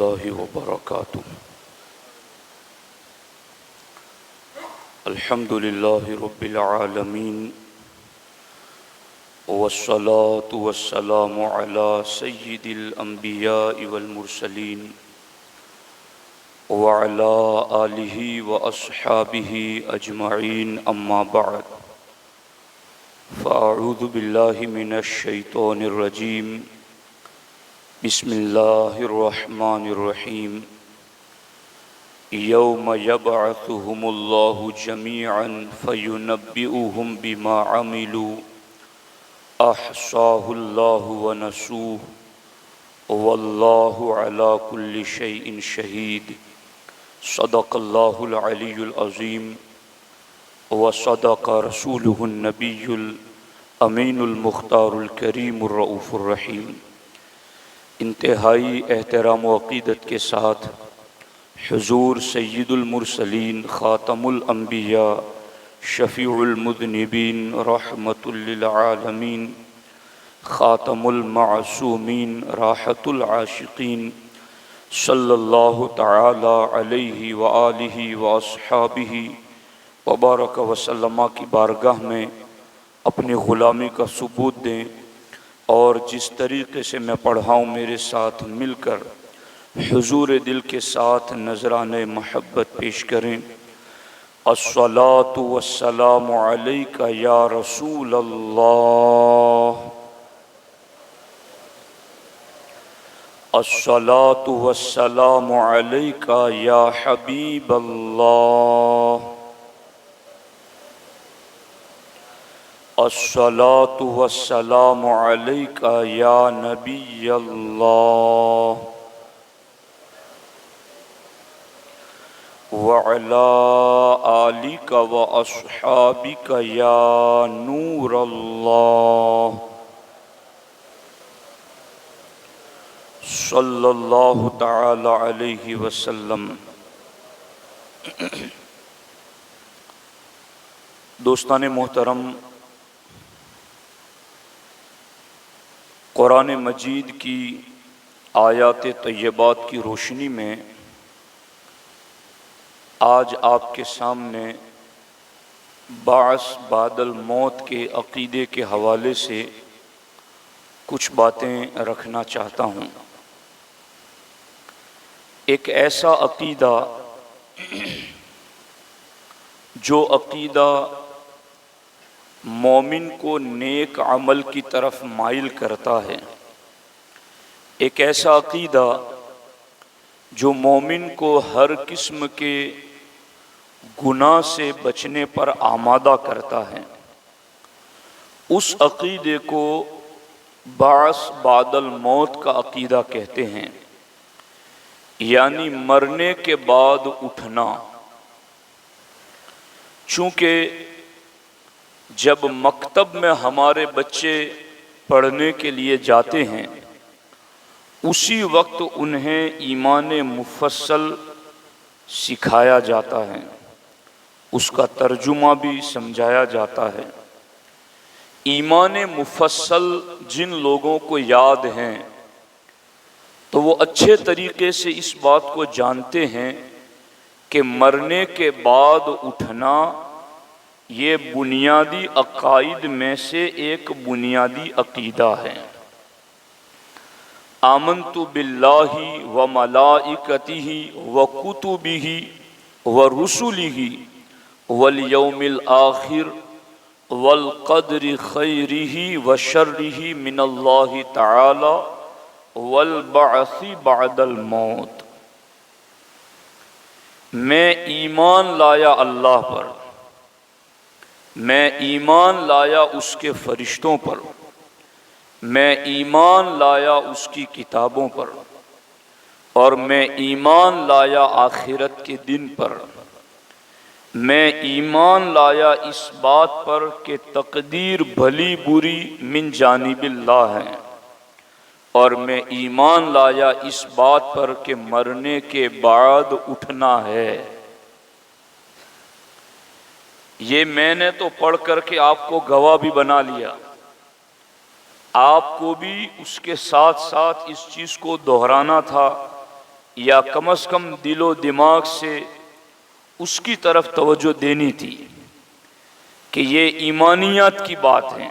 اللہ وبرکاتہ۔ الحمد للہ رب العالمین والصلاة والسلام علی سید الانبیاء والمرسلین وعلی آلہ واصحابہ اجمعین، اما بعد فاعوذ باللہ من الشیطان الرجیم، بسم اللہ الرحمن الرحیم۔ یوم یبعثہم اللہ جمیعا فینبئہم بما عملوا احصاہ اللہ ونسوہ واللہ علی کل شیء شہید۔ صدق اللہ العلی العظیم وصدق رسولہ النبی الامین المختار الکریم الرؤوف الرحیم۔ انتہائی احترام و عقیدت کے ساتھ حضور سید المرسلین، خاتم الانبیاء، شفیع المذنبین، رحمت للعالمین، خاتم المعصومین، راحت العاشقین، صلی اللہ تعالی علیہ وآلہ واصحابہ وبارک وسلم کی بارگاہ میں اپنی غلامی کا ثبوت دیں، اور جس طریقے سے میں پڑھا ہوں میرے ساتھ مل کر حضور دل کے ساتھ نذرانہ محبت پیش کریں۔ الصلاۃ والسلام علیک یا رسول اللہ، الصلاۃ والسلام علیک یا حبیب اللہ، الصلاۃ والسلام علیک یا نبی اللہ، وعلی آلک واصحابک یا نور اللہ، صلی اللہ تعالی علیہ وسلم۔ دوستان محترم، قرآن مجید کی آیات طیبات کی روشنی میں آج آپ کے سامنے بعث بعد الموت کے عقیدے کے حوالے سے کچھ باتیں رکھنا چاہتا ہوں۔ ایک ایسا عقیدہ جو عقیدہ مومن کو نیک عمل کی طرف مائل کرتا ہے، ایک ایسا عقیدہ جو مومن کو ہر قسم کے گناہ سے بچنے پر آمادہ کرتا ہے، اس عقیدے کو بعث بعد الموت کا عقیدہ کہتے ہیں، یعنی مرنے کے بعد اٹھنا۔ چونکہ جب مکتب میں ہمارے بچے پڑھنے کے لیے جاتے ہیں، اسی وقت انہیں ایمان مفصل سکھایا جاتا ہے، اس کا ترجمہ بھی سمجھایا جاتا ہے۔ ایمان مفصل جن لوگوں کو یاد ہیں تو وہ اچھے طریقے سے اس بات کو جانتے ہیں کہ مرنے کے بعد اٹھنا یہ بنیادی عقائد میں سے ایک بنیادی عقیدہ ہے۔ آمنت باللہ وملائکتہ وکتبہ ورسلہ والیوم الآخر والقدر خیرہ وشرہ من اللہ تعالی والبعث بعد الموت۔ میں ایمان لایا اللہ پر، میں ایمان لایا اس کے فرشتوں پر، میں ایمان لایا اس کی کتابوں پر، اور میں ایمان لایا آخرت کے دن پر۔ میں ایمان لایا اس بات پر کہ تقدیر بھلی بری من جانب اللہ ہے، اور میں ایمان لایا اس بات پر کہ مرنے کے بعد اٹھنا ہے۔ یہ میں نے تو پڑھ کر کے آپ کو گواہ بھی بنا لیا، آپ کو بھی اس کے ساتھ ساتھ اس چیز کو دہرانا تھا یا کم از کم دل و دماغ سے اس کی طرف توجہ دینی تھی کہ یہ ایمانیات کی بات ہے۔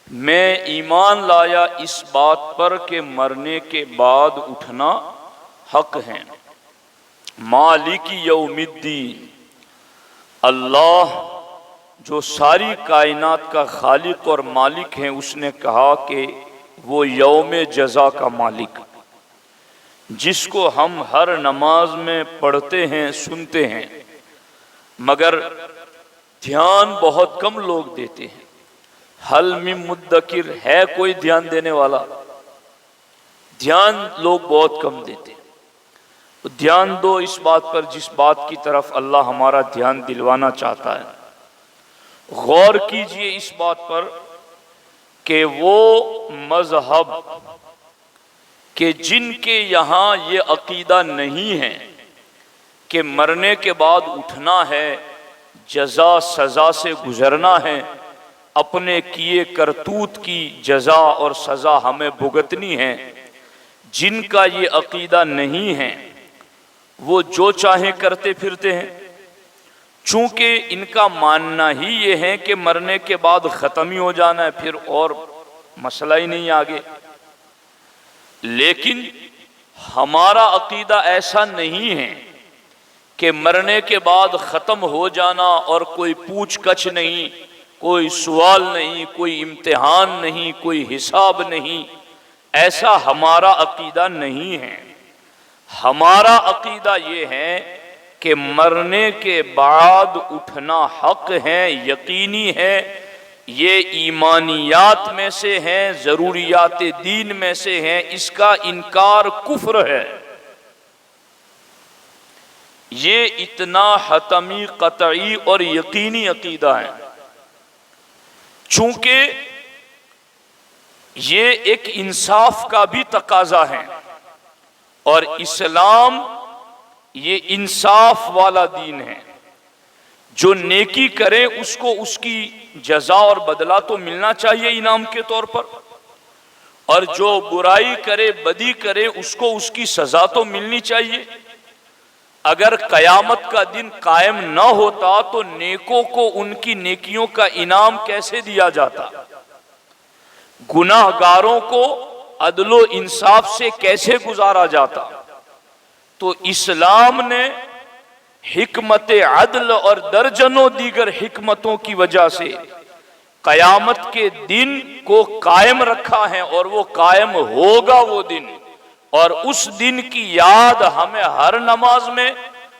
میں ایمان لایا اس بات پر کہ مرنے کے بعد اٹھنا حق ہے۔ مالک یوم الدین، اللہ جو ساری کائنات کا خالق اور مالک ہیں، اس نے کہا کہ وہ یوم جزا کا مالک، جس کو ہم ہر نماز میں پڑھتے ہیں، سنتے ہیں، مگر دھیان بہت کم لوگ دیتے ہیں۔ حل من مدکر، ہے کوئی دھیان دینے والا؟ دھیان لوگ بہت کم دیتے ہیں۔ دھیان دو اس بات پر جس بات کی طرف اللہ ہمارا دھیان دلوانا چاہتا ہے۔ غور کیجئے اس بات پر کہ وہ مذہب کہ جن کے یہاں یہ عقیدہ نہیں ہے کہ مرنے کے بعد اٹھنا ہے، جزا سزا سے گزرنا ہے، اپنے کیے کرتوت کی جزا اور سزا ہمیں بھگتنی ہے، جن کا یہ عقیدہ نہیں ہے وہ جو چاہیں کرتے پھرتے ہیں، چونکہ ان کا ماننا ہی یہ ہے کہ مرنے کے بعد ختم ہی ہو جانا ہے، پھر اور مسئلہ ہی نہیں آگے۔ لیکن ہمارا عقیدہ ایسا نہیں ہے کہ مرنے کے بعد ختم ہو جانا اور کوئی پوچھ گچھ نہیں، کوئی سوال نہیں، کوئی امتحان نہیں، کوئی حساب نہیں، ایسا ہمارا عقیدہ نہیں ہے۔ ہمارا عقیدہ یہ ہے کہ مرنے کے بعد اٹھنا حق ہے، یقینی ہے، یہ ایمانیات میں سے ہیں، ضروریات دین میں سے ہیں، اس کا انکار کفر ہے۔ یہ اتنا حتمی، قطعی اور یقینی عقیدہ ہے، چونکہ یہ ایک انصاف کا بھی تقاضا ہے، اور اسلام یہ انصاف والا دین ہے۔ جو نیکی کرے اس کو اس کی جزا اور بدلہ تو ملنا چاہیے انعام کے طور پر، اور جو برائی کرے، بدی کرے، اس کو اس کی سزا تو ملنی چاہیے۔ اگر قیامت کا دن قائم نہ ہوتا تو نیکوں کو ان کی نیکیوں کا انعام کیسے دیا جاتا؟ گناہ گاروں کو عدل و انصاف سے کیسے گزارا جاتا؟ تو اسلام نے حکمت عدل اور درجنوں دیگر حکمتوں کی وجہ سے قیامت کے دن کو قائم رکھا ہے، اور وہ قائم ہوگا وہ دن، اور اس دن کی یاد ہمیں ہر نماز میں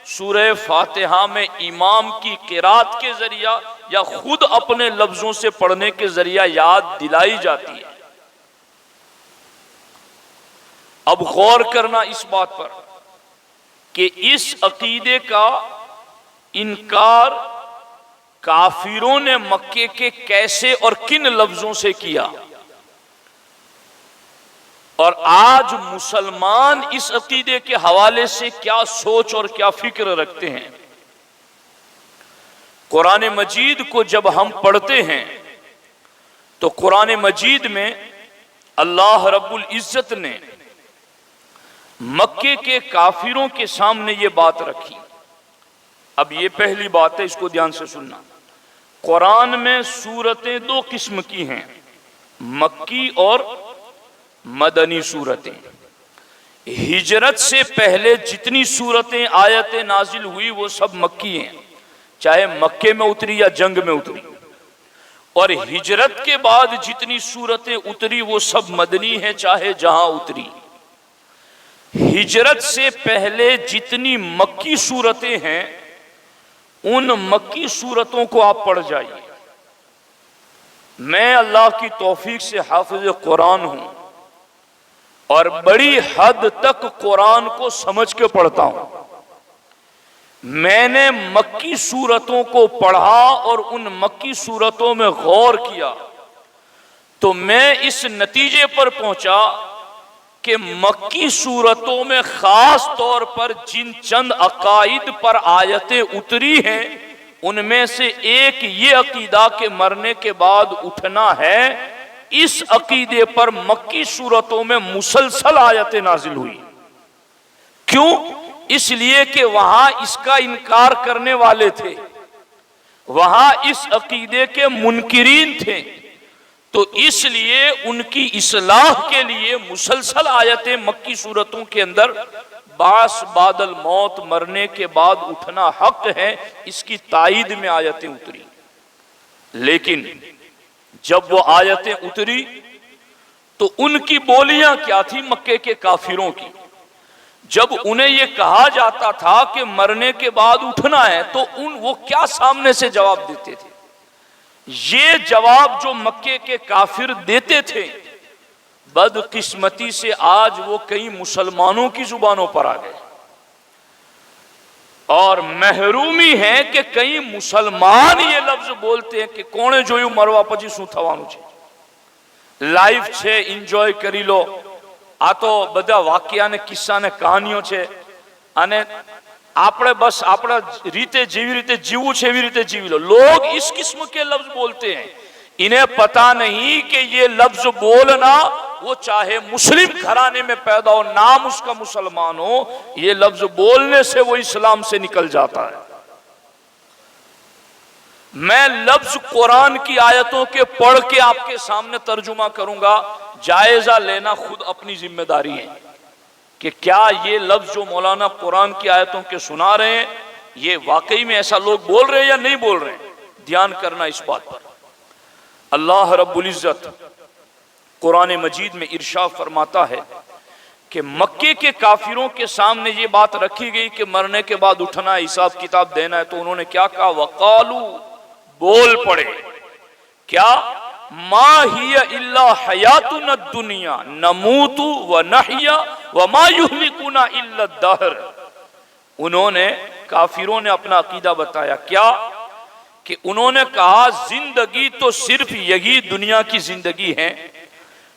سورہ فاتحہ میں امام کی قرات کے ذریعہ یا خود اپنے لفظوں سے پڑھنے کے ذریعہ یاد دلائی جاتی ہے۔ اب غور کرنا اس بات پر کہ اس عقیدے کا انکار کافروں نے مکے کے کیسے اور کن لفظوں سے کیا، اور آج مسلمان اس عقیدے کے حوالے سے کیا سوچ اور کیا فکر رکھتے ہیں۔ قرآن مجید کو جب ہم پڑھتے ہیں تو قرآن مجید میں اللہ رب العزت نے مکے کے کافروں کے سامنے یہ بات رکھی۔ اب یہ پہلی بات ہے، اس کو دھیان سے سننا۔ قرآن میں سورتیں دو قسم کی ہیں، مکی اور مدنی سورتیں۔ ہجرت سے پہلے جتنی سورتیں آیتیں نازل ہوئی وہ سب مکی ہیں، چاہے مکے میں اتری یا جنگ میں اتری، اور ہجرت کے بعد جتنی سورتیں اتری وہ سب مدنی ہیں، چاہے جہاں اتری۔ ہجرت سے پہلے جتنی مکی سورتیں ہیں ان مکی سورتوں کو آپ پڑھ جائیے۔ میں اللہ کی توفیق سے حافظ قرآن ہوں اور بڑی حد تک قرآن کو سمجھ کے پڑھتا ہوں۔ میں نے مکی سورتوں کو پڑھا اور ان مکی سورتوں میں غور کیا تو میں اس نتیجے پر پہنچا کہ مکی سورتوں میں خاص طور پر جن چند عقائد پر آیتیں اتری ہیں ان میں سے ایک یہ عقیدہ کہ مرنے کے بعد اٹھنا ہے، اس عقیدے پر مکی سورتوں میں مسلسل آیتیں نازل ہوئی۔ کیوں؟ اس لیے کہ وہاں اس کا انکار کرنے والے تھے، وہاں اس عقیدے کے منکرین تھے، تو اس لیے ان کی اصلاح کے لیے مسلسل آیتیں مکی صورتوں کے اندر باس بعد الموت، مرنے کے بعد اٹھنا حق ہے، اس کی تائید میں آیتیں اتری۔ لیکن جب وہ آیتیں اتری تو ان کی بولیاں کیا تھی مکے کے کافروں کی؟ جب انہیں یہ کہا جاتا تھا کہ مرنے کے بعد اٹھنا ہے تو وہ کیا سامنے سے جواب دیتے تھے؟ یہ جواب جو مکے کے کافر دیتے تھے، بدقسمتی سے آج وہ کئی مسلمانوں کی زبانوں پر آ گئے، اور محرومی ہے کہ کئی مسلمان یہ لفظ بولتے ہیں کہ کونے جو مروا پچی سو تھوانو چھے، لائف چھے انجوائے کری لو، آ تو بدا واقعہ نے قصہ نے کہانیوں چھے، آنے آپڑے بس آپڑا ریتے جیوو چھے بھی ریتے جیوی لو۔ لوگ اس قسم کے لفظ بولتے ہیں، انہیں پتا نہیں کہ یہ لفظ بولنا، وہ چاہے مسلم گھرانے میں پیدا ہو، نام اس کا مسلمان ہو، یہ لفظ بولنے سے وہ اسلام سے نکل جاتا ہے۔ میں لفظ قرآن کی آیتوں کے پڑھ کے آپ کے سامنے ترجمہ کروں گا، جائزہ لینا خود اپنی ذمہ داری ہے کہ کیا یہ لفظ جو مولانا قرآن کی آیتوں کے سنا رہے ہیں، یہ واقعی میں ایسا لوگ بول رہے ہیں یا نہیں بول رہے ہیں؟ دھیان کرنا اس بات پر۔ اللہ رب العزت قرآن مجید میں ارشاد فرماتا ہے کہ مکے کے کافروں کے سامنے یہ بات رکھی گئی کہ مرنے کے بعد اٹھنا ہے، حساب کتاب دینا ہے، تو انہوں نے کیا کہا؟ وَقَالُوا، بول پڑے کیا؟ مَا هِيَ إِلَّا حَيَاتُنَا الدُّنْيَا نَمُوتُ وَنَحْيَا وَمَا يُهْلِكُنَا إِلَّا الدَّهْرُ۔ انہوں نے، کافروں نے اپنا عقیدہ بتایا کیا؟ کہ انہوں نے کہا زندگی تو صرف یہی دنیا کی زندگی ہے،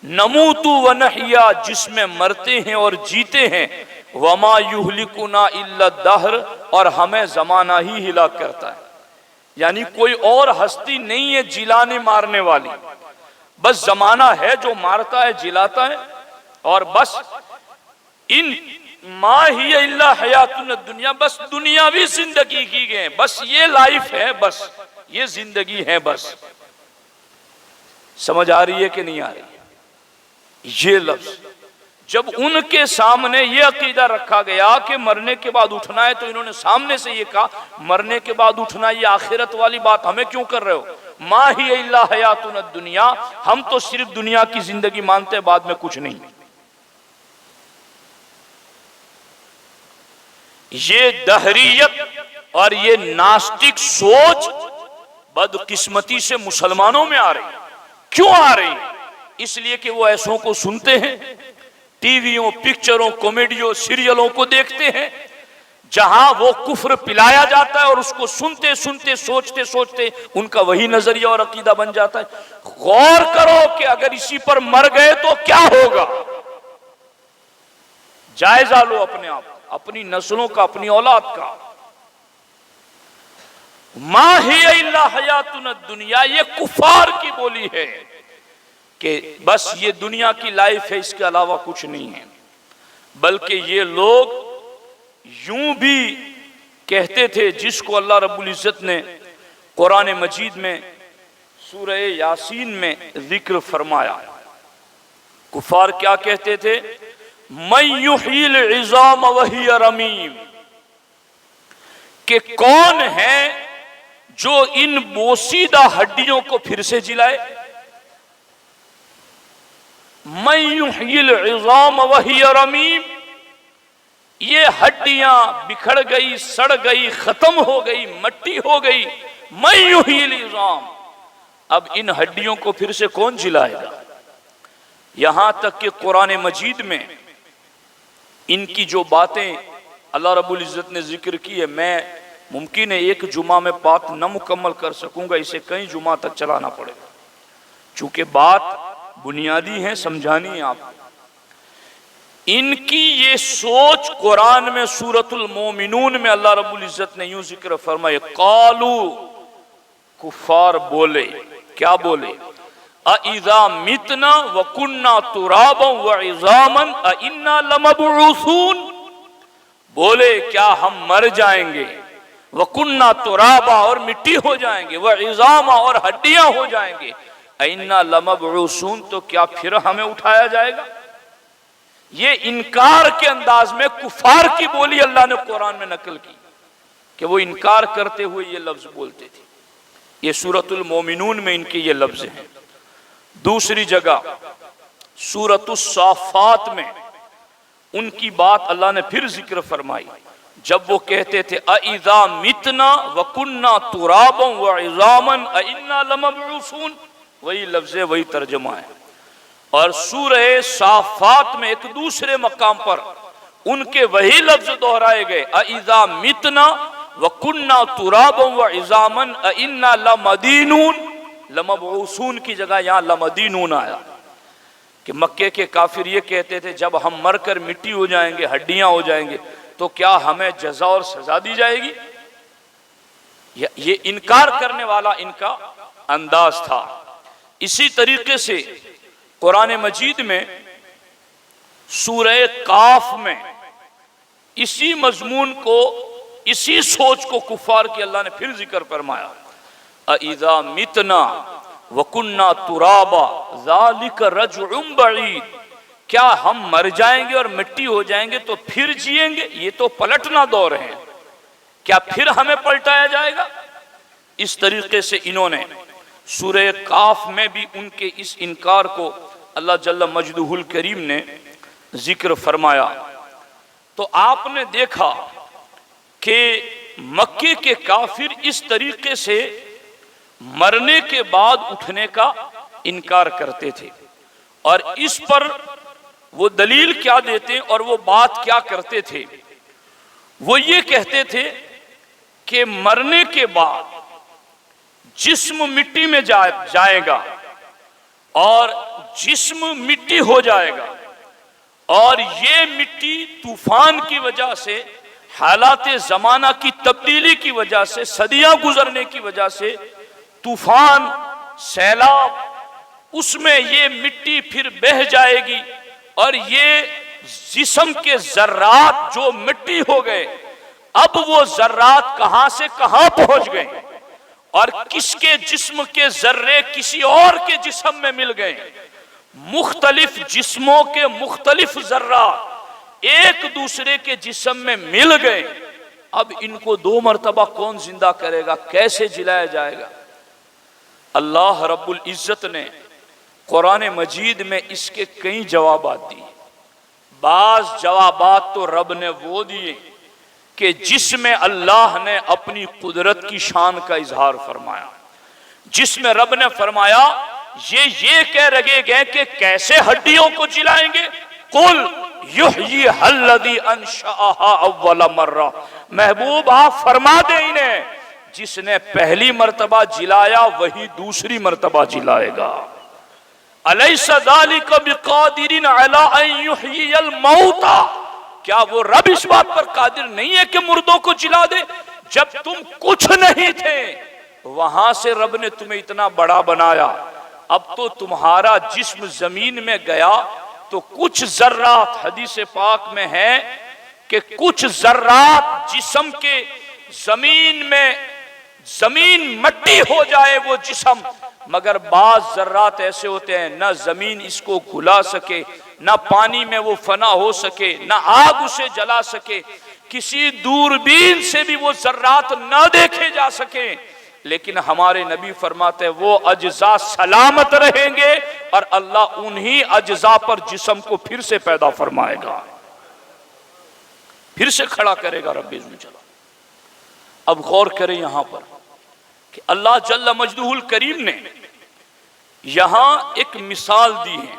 نموت و نحیا، جس میں مرتے ہیں اور جیتے ہیں، وما یہلکنا الا الدہر، اور ہمیں زمانہ ہی ہلاک کرتا ہے۔ یعنی کوئی اور ہستی نہیں ہے جلانے مارنے والی، بس زمانہ ہے جو مارتا ہے جلاتا ہے، اور بس ان ما ہی الا حیاتنا الدنیا، بس دنیاوی زندگی کی گئے، بس یہ لائف ہے، بس یہ زندگی ہے، بس۔ سمجھ آ رہی ہے کہ نہیں آ رہی ہے؟ یہ لفظ جب ان کے سامنے یہ عقیدہ رکھا گیا کہ مرنے کے بعد اٹھنا ہے، تو انہوں نے سامنے سے یہ کہا مرنے کے بعد اٹھنا، یہ آخرت والی بات ہمیں کیوں کر رہے ہو؟ ما ہی الا حیاتنا الدنیا، ہم تو صرف دنیا کی زندگی مانتے، بعد میں کچھ نہیں۔ یہ دہریت اور یہ ناسٹک سوچ بدقسمتی سے مسلمانوں میں آ رہی ہے۔ کیوں آ رہی ہے؟ اس لیے کہ وہ ایسوں کو سنتے ہیں، ٹی ویوں، پکچروں، کامیڈیوں، سیریلوں کو دیکھتے ہیں، جہاں وہ کفر پلایا جاتا ہے، اور اس کو سنتے سنتے سوچتے سوچتے ان کا وہی نظریہ اور عقیدہ بن جاتا ہے۔ غور کرو کہ اگر اسی پر مر گئے تو کیا ہوگا؟ جائزہ لو اپنے آپ، اپنی نسلوں کا، اپنی اولاد کا۔ ما ہی الا حیاتنا الدنیا، یہ کفار کی بولی ہے کہ بس یہ دنیا کی لائف ہے، اس کے علاوہ کچھ نہیں ہے۔ بلکہ یہ لوگ یوں بھی کہتے تھے، جس کو اللہ رب العزت نے قرآن مجید میں سورہ یاسین میں ذکر فرمایا۔ کفار کیا کہتے تھے؟ مَن یحیی العظام وہی رمیم، کہ کون ہے جو ان بوسیدہ ہڈیوں کو پھر سے جلائے؟ مَن یحیی العظام وہی رمیم، یہ ہڈیاں بکھڑ گئی، سڑ گئی، ختم ہو گئی، مٹی ہو گئی۔ مَن یحیی العظام، اب ان ہڈیوں کو پھر سے کون جلائے گا؟ یہاں تک کہ قرآن مجید میں ان کی جو باتیں اللہ رب العزت نے ذکر کی ہے، میں ممکن ہے ایک جمعہ میں بات نہ مکمل کر سکوں گا، اسے کئی جمعہ تک چلانا پڑے گا، چونکہ بات بنیادی ہے، سمجھانی ہے آپ۔ ان کی یہ سوچ قرآن میں سورۃ المومنون میں اللہ رب العزت نے یوں ذکر فرمائے، قالو، کفار بولے، کیا بولے؟ اَإِذَا مِتْنَا وَكُنَّا تُرَابًا وَعِظَامًا أَإِنَّا لَمَبْعُوثُونَ، بولے کیا ہم مر جائیں گے، وَكُنَّا تُرَابًا اور مٹی ہو جائیں گے، وَعِظَامًا اور ہڈیاں ہو جائیں گے، أَإِنَّا لَمَبْعُوثُونَ تو کیا پھر ہمیں اٹھایا جائے گا؟ یہ انکار کے انداز میں کفار کی بولی اللہ نے قرآن میں نقل کی کہ وہ انکار کرتے ہوئے یہ لفظ بولتے تھے۔ یہ سورۃ المومنون میں ان کے یہ لفظ ہیں۔ دوسری جگہ سورۃ الصافات میں ان کی بات اللہ نے پھر ذکر فرمائی جب وہ کہتے تھے اَإِذَا مِتْنَا وَكُنَّا تُرَابًا وَعِظَامًا أَإِنَّا لَمَبْعُوثُونَ، وہی لفظ ہے، وہی ترجمہ ہے۔ اور سورہ صافات میں ایک دوسرے مقام پر ان کے وہی لفظ دہرائے گئے اَإِذَا مِتْنَا وَكُنَّا تُرَابًا وَعِظَامًا أَإِنَّا لَمَدِينُونَ، لَمَبْعُوثُونَ کی جگہ یہاں لَمَدِينُونَ آیا کہ مکے کے کافر یہ کہتے تھے جب ہم مر کر مٹی ہو جائیں گے، ہڈیاں ہو جائیں گے، تو کیا ہمیں جزا اور سزا دی جائے گی؟ یہ انکار کرنے والا ان کا انداز تھا۔ اسی طریقے سے قرآن مجید میں سورہ قاف میں اسی مضمون کو، اسی سوچ کو کفار کی اللہ نے پھر ذکر فرمایا اَإِذَا مِتْنَا وَكُنَّا تُرَابًا ذَلِكَ رَجْعٌ بَعِيدٌ، کیا ہم مر جائیں گے اور مٹی ہو جائیں گے تو پھر جئیں گے؟ یہ تو پلٹنا دور ہے، کیا پھر ہمیں پلٹایا جائے گا؟ اس طریقے سے انہوں نے سورہ قاف میں بھی ان کے اس انکار کو اللہ جل مجدہ الکریم نے ذکر فرمایا۔ تو آپ نے دیکھا کہ مکے کے کافر اس طریقے سے مرنے کے بعد اٹھنے کا انکار کرتے تھے، اور اس پر وہ دلیل کیا دیتے اور وہ بات کیا کرتے تھے؟ وہ یہ کہتے تھے کہ مرنے کے بعد جسم مٹی میں جائے گا اور جسم مٹی ہو جائے گا، اور یہ مٹی طوفان کی وجہ سے، حالات زمانہ کی تبدیلی کی وجہ سے، صدیاں گزرنے کی وجہ سے، طوفان، سیلاب، اس میں یہ مٹی پھر بہہ جائے گی، اور یہ جسم کے ذرات جو مٹی ہو گئے، اب وہ ذرات کہاں سے کہاں پہنچ گئے، اور کس کے جسم کے ذرے کسی اور کے جسم میں مل گئے، مختلف جسموں کے مختلف ذرات ایک دوسرے کے جسم میں مل گئے۔ اب ان کو دو مرتبہ کون زندہ کرے گا؟ کیسے جلایا جائے گا؟ اللہ رب العزت نے قرآن مجید میں اس کے کئی جوابات دیے۔ بعض جوابات تو رب نے وہ دیے کہ جس میں اللہ نے اپنی قدرت کی شان کا اظہار فرمایا، جس میں رب نے فرمایا یہ کہہ رہے گئے کہ کیسے ہڈیوں کو جلائیں گے، قل یحییھا الذی انشأھا اول مرہ، محبوب آپ فرما دیں انہیں جس نے پہلی مرتبہ جلایا وہی دوسری مرتبہ جلائے گا۔ الیس ذلک بقادر علی ان یحیی الموتى، کیا وہ رب اس بات پر قادر نہیں ہے کہ مردوں کو جلا دے؟ جب تم کچھ نہیں تھے وہاں سے رب نے تمہیں اتنا بڑا بنایا، اب تو تمہارا جسم زمین میں گیا تو کچھ ذرات، حدیث پاک میں ہے کہ کچھ ذرات جسم کے زمین مٹی ہو جائے وہ جسم، مگر بعض ذرات ایسے ہوتے ہیں نہ زمین اس کو گھلا سکے، نہ پانی میں وہ فنا ہو سکے، نہ آگ اسے جلا سکے، کسی دوربین سے بھی وہ ذرات نہ دیکھے جا سکے، لیکن ہمارے نبی فرماتے ہیں وہ اجزاء سلامت رہیں گے اور اللہ انہی اجزاء پر جسم کو پھر سے پیدا فرمائے گا، پھر سے کھڑا کرے گا رب عزوجل جلالہ۔ اب غور کریں یہاں پر کہ اللہ جل مجدہ الکریم نے یہاں ایک مثال دی ہے،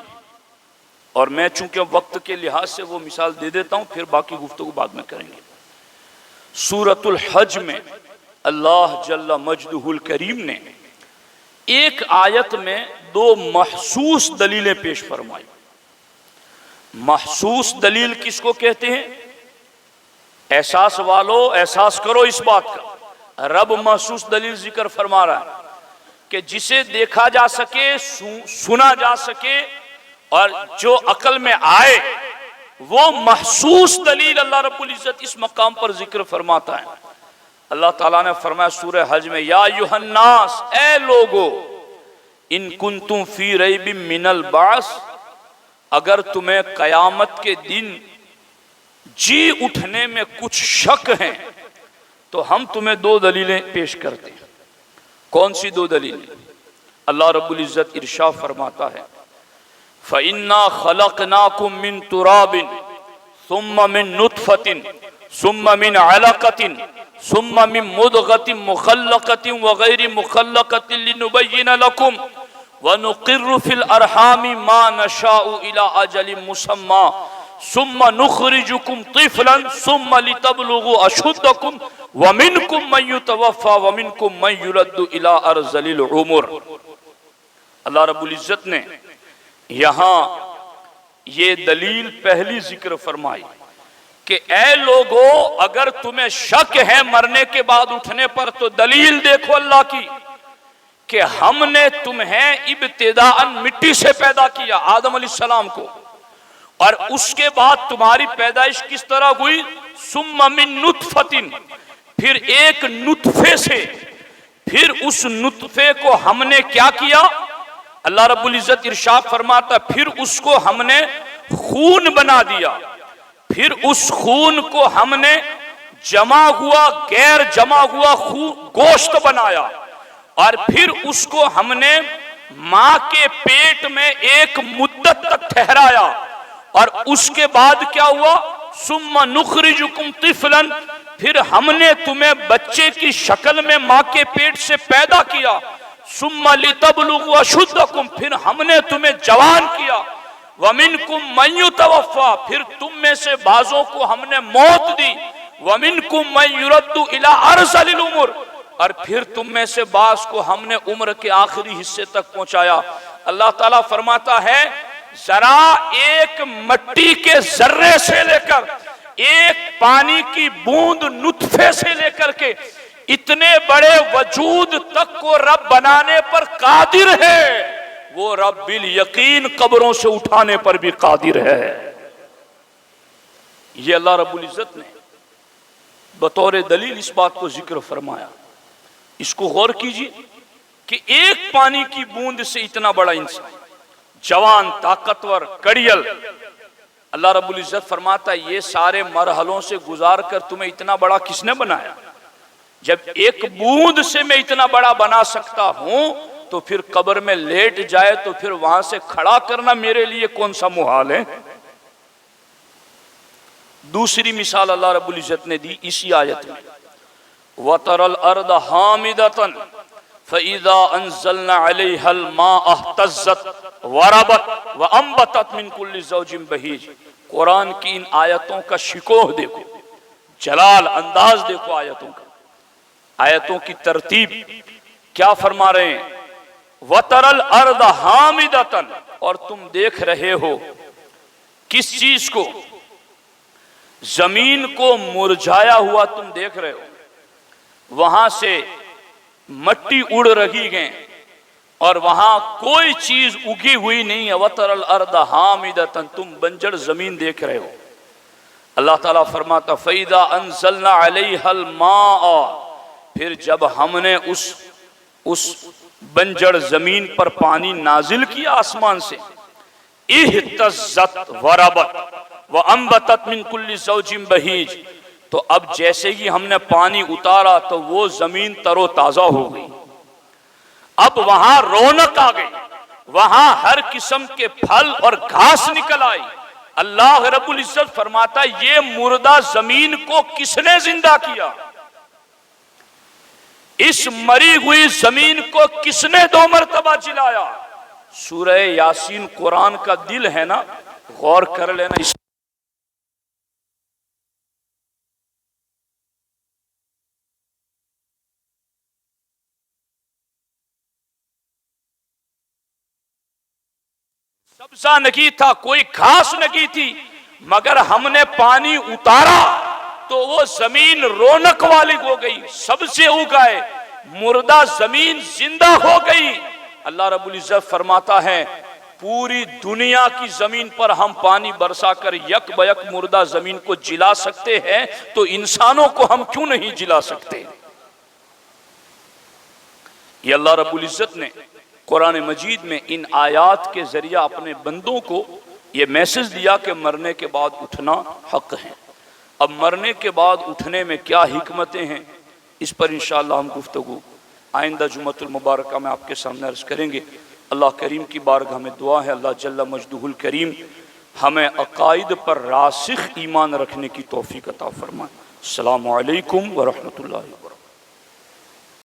اور میں چونکہ وقت کے لحاظ سے وہ مثال دے دیتا ہوں، پھر باقی گفتگو بعد میں کریں گے۔ سورۃ الحج میں اللہ جل مجدہ الکریم نے ایک آیت میں دو محسوس دلیلیں پیش فرمائی۔ محسوس دلیل کس کو کہتے ہیں؟ احساس والو احساس کرو اس بات کا، رب محسوس دلیل ذکر فرما رہا ہے کہ جسے دیکھا جا سکے، سنا جا سکے، اور جو عقل میں آئے وہ محسوس دلیل اللہ رب العزت اس مقام پر ذکر فرماتا ہے۔ اللہ تعالیٰ نے فرمایا سورہ حج میں، یا ایھا الناس، اے لوگو، ان کنتم فی ریب من البعث، اگر تمہیں قیامت کے دن جی اٹھنے میں کچھ شک ہیں تو ہم تمہیں دو دلیلیں پیش کرتے ہیں۔ کون سی دو دلیلیں؟ اللہ رب العزت ارشاد فرماتا ہے، فَإِنَّا خَلَقْنَاكُم مِّن تُرَابٍ ثُمَّ مِن نُطْفَةٍ ثُمَّ مِنْ عَلَقَةٍ ثُمَّ مِن مُضْغَةٍ مُخَلَّقَةٍ وَغَيْرِ مُخَلَّقَةٍ لِنُبَيِّنَ لَكُمْ وَنُقِرُّ فِي الْأَرْحَامِ مَا نَشَاءُ إِلَىٰ أَجَلٍ مُّسَمًّى ثُمَّ نُخْرِجُكُمْ طِفْلًا ثُمَّ لِتَبْلُغُوا أَشُدَّكُمْ وَمِنْكُم مَّن يُتَوَفَّىٰ وَمِنْكُم مَّن يُرَدُّ إِلَىٰ أَرْذَلِ الْعُمُرِ۔ اللہ رب العزت نے یہاں یہ دلیل پہلی ذکر فرمائی کہ اے لوگو، اگر تمہیں شک ہے مرنے کے بعد اٹھنے پر تو دلیل دیکھو اللہ کی کہ ہم نے تمہیں ابتداءً مٹی سے پیدا کیا، آدم علیہ السلام کو، اور اس کے بعد تمہاری پیدائش کس طرح ہوئی؟ ثم من نطفۃ، پھر ایک نطفے سے، پھر اس نطفے کو ہم نے کیا کیا؟ اللہ رب العزت ارشاد فرماتا پھر اس کو ہم نے خون بنا دیا، پھر اس خون کو ہم نے جمع ہوا غیر جمع ہوا گوشت بنایا، اور پھر اس کو ہم نے ماں کے پیٹ میں ایک مدت تک ٹھہرایا، اور اس کے بعد کیا ہوا؟ ثم نخرجکم طفلا، پھر ہم نے تمہیں بچے کی شکل میں ماں کے پیٹ سے پیدا کیا، ثم لتبلغوا اشدکم، پھر ہم نے تمہیں جوان کیا، ومنکم من یتوفی، پھر تم میں سے بعضوں کو ہم نے موت دی، ومنکم من یرد الی ارذل العمر، اور پھر تم میں سے بعض کو ہم نے عمر کے آخری حصے تک پہنچایا۔ اللہ تعالیٰ فرماتا ہے ذرا ایک مٹی کے ذرے سے لے کر ایک پانی کی بوند نطفے سے لے کر کے اتنے بڑے وجود تک کو رب بنانے پر قادر ہے، وہ رب بالیقین قبروں سے اٹھانے پر بھی قادر ہے۔ یہ اللہ رب العزت نے بطور دلیل اس بات کو ذکر فرمایا۔ اس کو غور کیجئے کہ ایک پانی کی بوند سے اتنا بڑا انسان، جوان، طاقتور، کڑیل، اللہ رب العزت فرماتا ہے یہ سارے مرحلوں سے گزار کر تمہیں اتنا بڑا کس نے بنایا؟ جب ایک بوند سے میں اتنا بڑا بنا سکتا ہوں تو پھر قبر میں لیٹ جائے تو پھر وہاں سے کھڑا کرنا میرے لیے کون سا محال ہے؟ دوسری مثال اللہ رب العزت نے دی اسی آیت میں، وَتَرَى الْأَرْضَ حَامِدَةً فَإِذَا أَنزَلْنَا عَلَيْهَا الْمَاءَ اهْتَزَّتْ وَرَبَتْ وَأَنبَتَتْ مِنْ كُلِّ زَوْجٍ بَهِيجٍ۔ قرآن کی ان آیتوں کا شکوہ دیکھو، جلال انداز دیکھو آیتوں کا، آیتوں کی ترتیب کیا فرما رہے ہیں؟ وَتَرَى الْأَرْضَ حَامِدَةً، اور تم دیکھ رہے ہو کس چیز کو؟ زمین کو مرجھایا ہوا تم دیکھ رہے ہو، وہاں سے مٹی اڑ رہی گئیں اور وہاں کوئی چیز اگی ہوئی نہیں ہے۔ وَتَرَى الْأَرْضَ حَامِدَةً، تم بنجر زمین دیکھ رہے ہو۔ اللہ تعالیٰ فرماتا فَإِذَا أَنزَلْنَا عَلَيْهَا الْمَاءَ، پھر جب ہم نے اس بنجر زمین پر پانی نازل کیا آسمان سے، اهْتَزَّتْ وَرَبَتْ وَأَنبَتَتْ مِنْ كُلِّ زَوْجٍ بَهِيجٍ، تو اب جیسے ہی ہم نے پانی اتارا تو وہ زمین تر و تازہ ہو گئی، اب وہاں رونق آ گئی، وہاں ہر قسم کے پھل اور گھاس نکل آئی۔ اللہ رب العزت فرماتا ہے یہ مردہ زمین کو کس نے زندہ کیا؟ اس مری ہوئی زمین کو کس نے 2 مرتبہ جلایا؟ سورہ یاسین قرآن کا دل ہے نا، غور کر لینا۔ سبزہ نہیں تھا، کوئی گھاس نہیں تھی، مگر ہم نے پانی اتارا تو وہ زمین رونق والی ہو گئی، سبزے اگائے، مردہ زمین زندہ ہو گئی۔ اللہ رب العزت فرماتا ہے پوری دنیا کی زمین پر ہم پانی برسا کر یک بیک مردہ زمین کو جلا سکتے ہیں تو انسانوں کو ہم کیوں نہیں جلا سکتے؟ یہ اللہ رب العزت نے قرآن مجید میں ان آیات کے ذریعہ اپنے بندوں کو یہ میسج دیا کہ مرنے کے بعد اٹھنا حق ہے۔ اب مرنے کے بعد اٹھنے میں کیا حکمتیں ہیں، اس پر انشاءاللہ ہم گفتگو آئندہ جمعۃ المبارکہ میں آپ کے سامنے عرض کریں گے۔ اللہ کریم کی بارگاہ میں دعا ہے اللہ جل مجدہ الکریم ہمیں عقائد پر راسخ ایمان رکھنے کی توفیق عطا فرمائے۔ السلام علیکم ورحمۃ اللہ وبرکاتہ۔